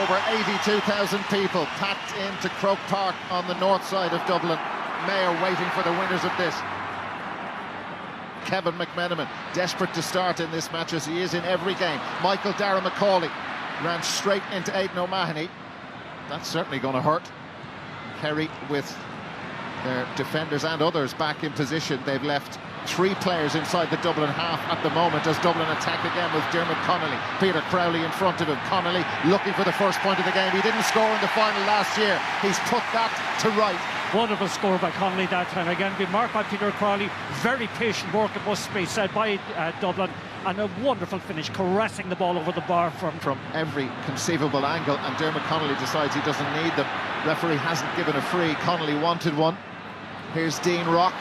over 82,000 people packed into Croke Park on the north side of Dublin. Mayor waiting for the winners of this. Kevin McMenamin, desperate to start in this match as he is in every game. Michael Dara McCauley ran straight into Aidan O'Mahony. That's certainly going to hurt. Kerry with their defenders and others back in position. They've left 3 players inside the Dublin half at the moment as Dublin attack again with Dermot Connolly. Peter Crowley in front of him. Connolly looking for the first point of the game. He didn't score in the final last year. He's put that to right. Wonderful score by Connolly that time. Again, being marked by Peter Crowley. Very patient work, it must be said, by Dublin. And a wonderful finish, caressing the ball over the bar from every conceivable angle. And Dermot Connolly decides he doesn't need them. Referee hasn't given a free. Connolly wanted one. Here's Dean Rock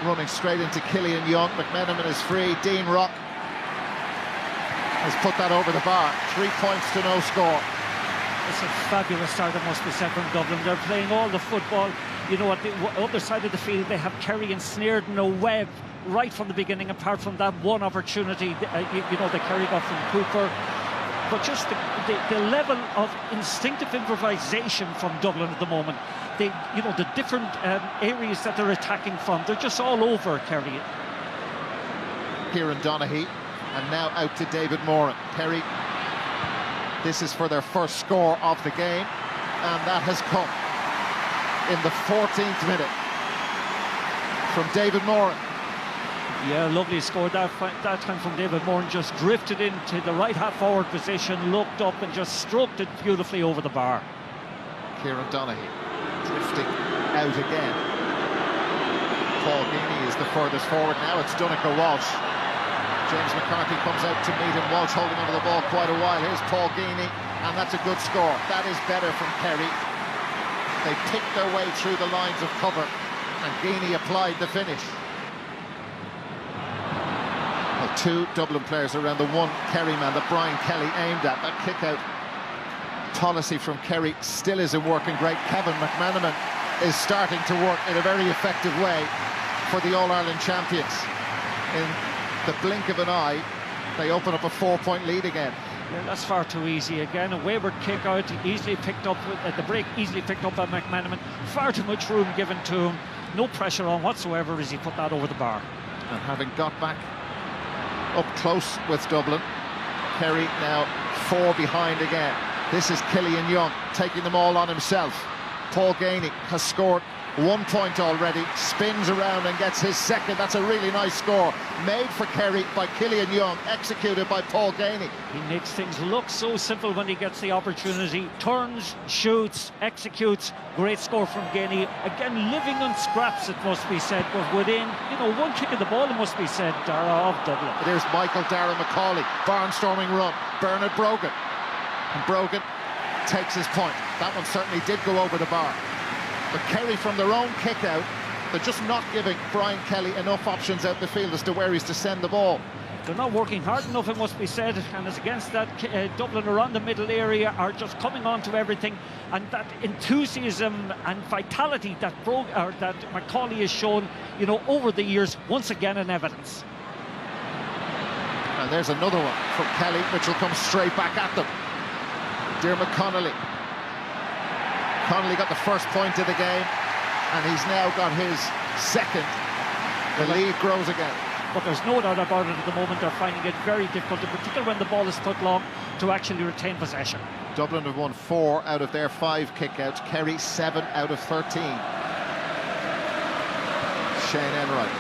running straight into Killian Young. McMenamin is free. Dean Rock has put that over the bar. 3 points to no score. It's a fabulous start, it must be said, from Dublin. They're playing all the football. You know, at the other side of the field, they have Kerry ensnared in a web right from the beginning, apart from that one opportunity, you know, that Kerry got from Cooper. But just the level of instinctive improvisation from Dublin at the moment. You know, the different areas that they're attacking from, they're just all over Kerry. Kieran Donaghy, and now out to David Moran. Kerry, this is for their first score of the game, and that has come in the 14th minute from David Moran. Yeah, lovely score that time from David Moran. Just drifted into the right half forward position, looked up and just stroked it beautifully over the bar. Kieran Donaghy drifting out again. Paul Geaney is the furthest forward now. It's Donncha Walsh. James McCarthy comes out to meet him. Walsh holding onto the ball quite a while. Here's Paul Geaney, and that's a good score. That is better from Kerry. They picked their way through the lines of cover, and Geaney applied the finish. Well, 2 Dublin players around the one Kerry man that Brian Kelly aimed at. That kick-out policy from Kerry still isn't working great. Kevin McMenamin is starting to work in a very effective way for the All-Ireland champions. In the blink of an eye, they open up a 4-point lead again. Yeah, that's far too easy. Again, a wayward kick out, easily picked up at the break, easily picked up by McMenamin. Far too much room given to him. No pressure on whatsoever as he put that over the bar. And having got back up close with Dublin, Kerry now 4 behind again. This is Killian Young taking them all on himself. Paul Geaney has scored 1 point already, spins around and gets his second. That's a really nice score, made for Kerry by Killian Young, executed by Paul Geaney. He makes things look so simple when he gets the opportunity. Turns, shoots, executes. Great score from Geaney. Again, living on scraps, it must be said, but within, you know, one kick of the ball, it must be said, Dara, of Dublin. There's Michael Dara McCauley, barnstorming run. Bernard Brogan. And Brogan takes his point. That one certainly did go over the bar. But Kerry, from their own kick-out, they're just not giving Brian Kelly enough options out the field as to where he's to send the ball. They're not working hard enough, it must be said, and it's against that Dublin around the middle area are just coming on to everything, and that enthusiasm and vitality that McCauley has shown, you know, over the years, once again in evidence. And there's another one from Kelly, which will come straight back at them. Dermot Connolly. Connolly got the first point of the game, and he's now got his second. The lead grows again. But there's no doubt about it at the moment. They're finding it very difficult, in particular when the ball is put long, to actually retain possession. Dublin have won 4 out of their 5 kickouts. Kerry 7 out of 13. Shane Enright.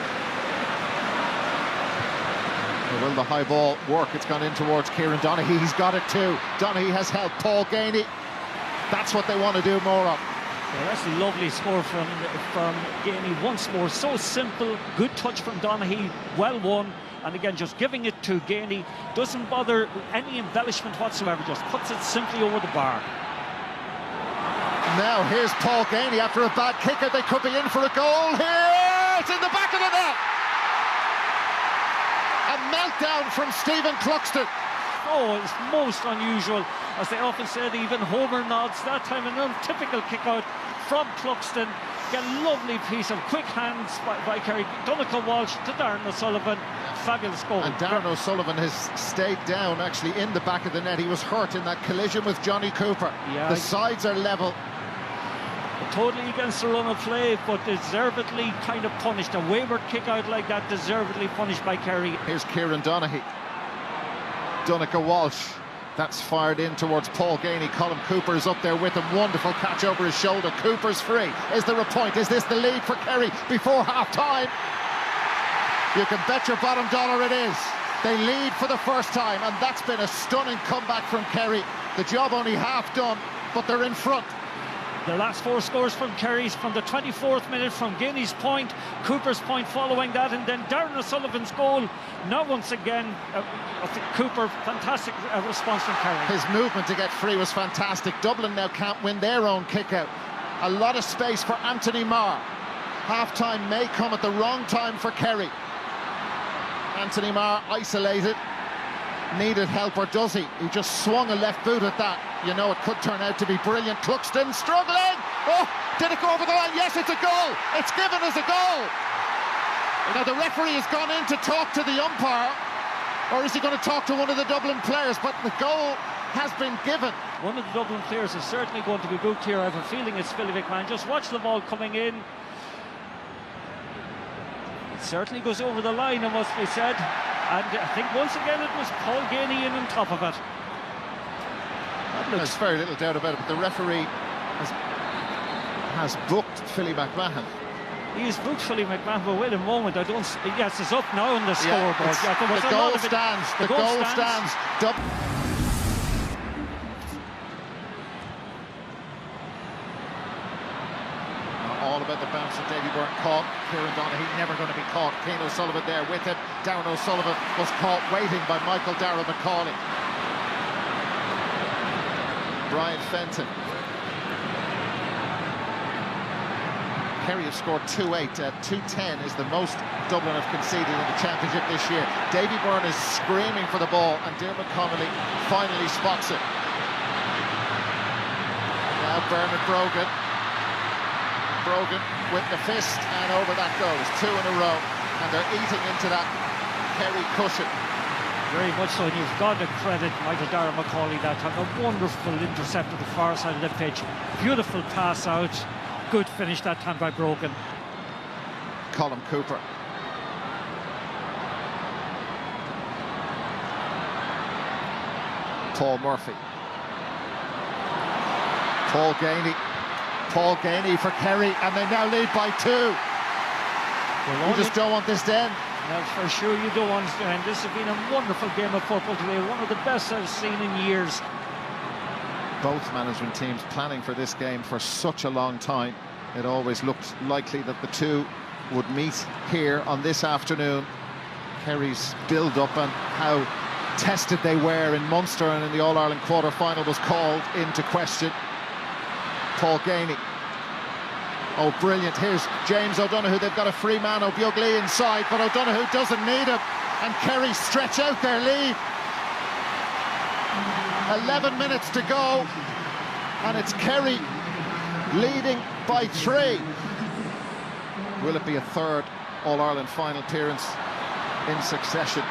Will the high ball work? It's gone in towards Kieran Donaghy. He's got it too. Donaghy has helped Paul Geaney. That's what they want to do more of. Yeah, that's a lovely score from Geaney once more. So simple, good touch from Donaghy, well won. And again, just giving it to Geaney. Doesn't bother any embellishment whatsoever, just puts it simply over the bar. Now here's Paul Geaney after a bad kicker. They could be in for a goal here. It's in the back of the net. A meltdown from Stephen Cluxton. Oh, it's most unusual. As they often said, even Homer nods. That time an untypical kick out from Cluxton. A lovely piece of quick hands by Kerry. Donncha Walsh to Darren O'Sullivan. Fabulous goal. And Darren O'Sullivan has stayed down actually in the back of the net. He was hurt in that collision with Johnny Cooper. The sides are level. Totally against the run of play, but deservedly kind of punished. A wayward kick out like that, deservedly punished by Kerry. Here's Kieran Donaghy. Donegal Walsh. That's fired in towards Paul Gainey. Colm Cooper is up there with him. Wonderful catch over his shoulder. Cooper's free. Is there a point? Is this the lead for Kerry before half-time? You can bet your bottom dollar it is. They lead for the first time, and that's been a stunning comeback from Kerry. The job only half done, but they're in front. The last four scores from Kerry's from the 24th minute, from Gainey's point, Cooper's point following that, and then Darren O'Sullivan's goal. Now once again, Cooper, fantastic response from Kerry. His movement to get free was fantastic. Dublin now can't win their own kick-out. A lot of space for Anthony Marr. Half-time may come at the wrong time for Kerry. Anthony Marr isolated. Needed help, or does he? He just swung a left boot at that. You know, it could turn out to be brilliant. Cluxton struggling. Oh, did it go over the line? Yes, it's a goal. It's given as a goal. Now the referee has gone in to talk to the umpire, or is he going to talk to one of the Dublin players? But the goal has been given. One of the Dublin players is certainly going to be booked here. I have a feeling it's Philly McMahon. Just watch the ball coming in. It certainly goes over the line, it must be said. And I think once again it was Paul Gainey in on top of it. There's very little doubt about it, but the referee has booked Philly McMahon. He has booked Philly McMahon, but wait a moment, I don't... Yes, it's up now on the scoreboard. The goal stands. The goal stands. All about the bounce that Davy Byrne caught. Kieran Donaghy never going to be caught. Cian O'Sullivan there with him. Darren O'Sullivan was caught waiting by Michael Darragh Macaulay. Brian Fenton. Kerry have scored 2-8. 2-10 is the most Dublin have conceded in the championship this year. Davy Byrne is screaming for the ball, and Diarmuid Connolly finally spots it. Now Bernard Brogan with the fist, and over that goes. Two in a row, and they're eating into that Kerry cushion. Very much so, and you've got to credit Michael Darragh Macaulay that time. A wonderful intercept at the far side of the pitch. Beautiful pass out. Good finish that time by Brogan. Colm Cooper. Paul Murphy. Paul Gainey. Paul Gainey for Kerry, and they now lead by 2. You just don't want this to end. No, for sure you don't want to end. This has been a wonderful game of football today, one of the best I've seen in years. Both management teams planning for this game for such a long time. It always looked likely that the two would meet here on this afternoon. Kerry's build-up and how tested they were in Munster and in the All-Ireland quarter-final was called into question. Paul Gainey. Oh, brilliant. Here's James O'Donoghue. They've got a free man, O'Bughley, inside, but O'Donoghue doesn't need him. And Kerry stretch out their lead. 11 minutes to go. And it's Kerry leading by 3. Will it be a third All-Ireland final appearance in succession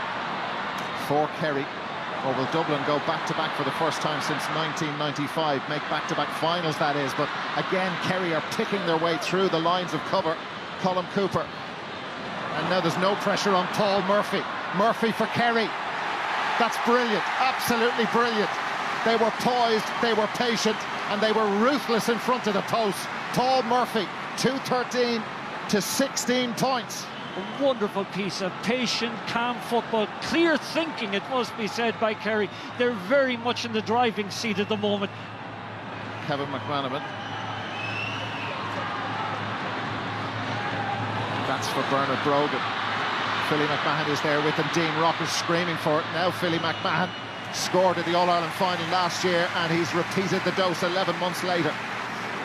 for Kerry? Or will Dublin go back-to-back for the first time since 1995, make back-to-back finals, that is. But again, Kerry are picking their way through the lines of cover. Colm Cooper. And now there's no pressure on Paul Murphy. Murphy for Kerry. That's brilliant, absolutely brilliant. They were poised, they were patient, and they were ruthless in front of the post. Paul Murphy, 2-13 to 16 points. A wonderful piece of patient, calm football, clear thinking, it must be said, by Kerry. They're very much in the driving seat at the moment. Kevin McManaman. That's for Bernard Brogan. Philly McMahon is there with him. Dean Rock is screaming for it. Now Philly McMahon scored at the All-Ireland final last year, and he's repeated the dose 11 months later.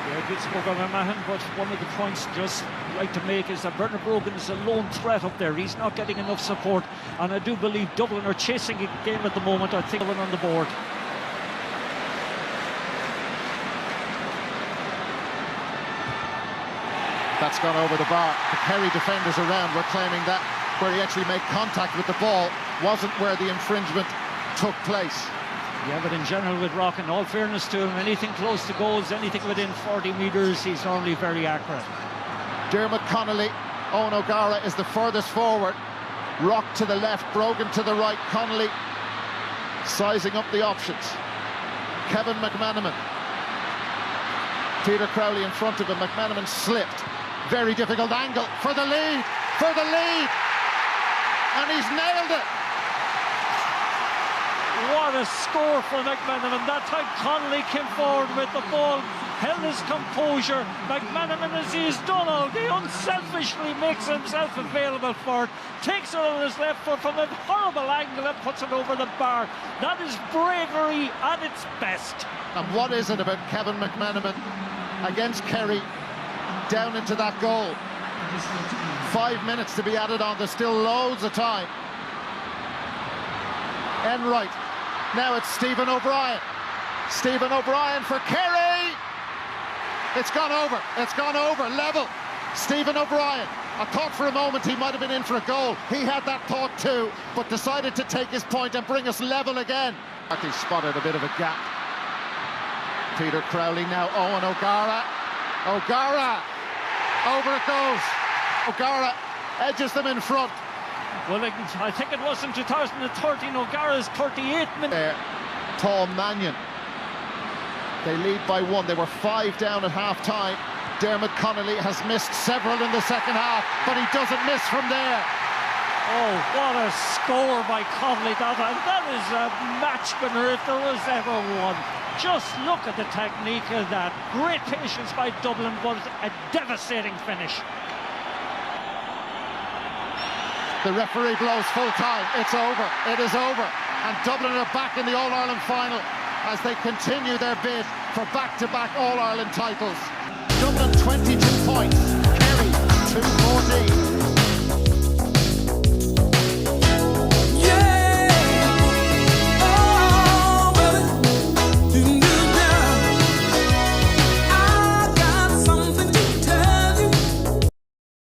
Yeah, good score by McMahon, but one of the points just like to make is that Bernard Brogan is a lone threat up there. He's not getting enough support, and I do believe Dublin are chasing a game at the moment. I think Dublin on the board. That's gone over the bar. The Kerry defenders around were claiming that where he actually made contact with the ball, wasn't where the infringement took place. Yeah, but in general with Rock, in all fairness to him, anything close to goals, anything within 40 metres, he's normally very accurate. Dermot Connolly, Owen O'Gara is the furthest forward. Rock to the left, Brogan to the right, Connolly sizing up the options. Kevin McManaman. Peter Crowley in front of him, McManaman slipped. Very difficult angle for the lead, and he's nailed it. What a score for McManaman. That time Connolly came forward with the ball, held his composure. McManaman, as he's done all day, unselfishly makes himself available for it, takes it on his left foot from a horrible angle and puts it over the bar. That is bravery at its best. And what is it about Kevin McManaman against Kerry down into that goal? 5 minutes to be added on, there's still loads of time. Enright. Now it's Stephen O'Brien. Stephen O'Brien for Kerry. It's gone over, level. Stephen O'Brien. I thought for a moment he might have been in for a goal. He had that thought too, but decided to take his point and bring us level again. He spotted a bit of a gap. Peter Crowley now, Owen O'Gara. O'Gara. Over it goes. O'Gara edges them in front. Well, I think it was in 2013, O'Gara's 38th minute. There, Paul Mannion. They lead by 1. They were 5 down at half-time. Dermot Connolly has missed several in the second half, but he doesn't miss from there. Oh, what a score by Connolly. That is a match winner if there was ever one. Just look at the technique of that. Great patience by Dublin, but a devastating finish. The referee blows full time. It's over. It is over. And Dublin are back in the All-Ireland final as they continue their bid for back-to-back All-Ireland titles. Dublin 22 points. Kerry 2-14.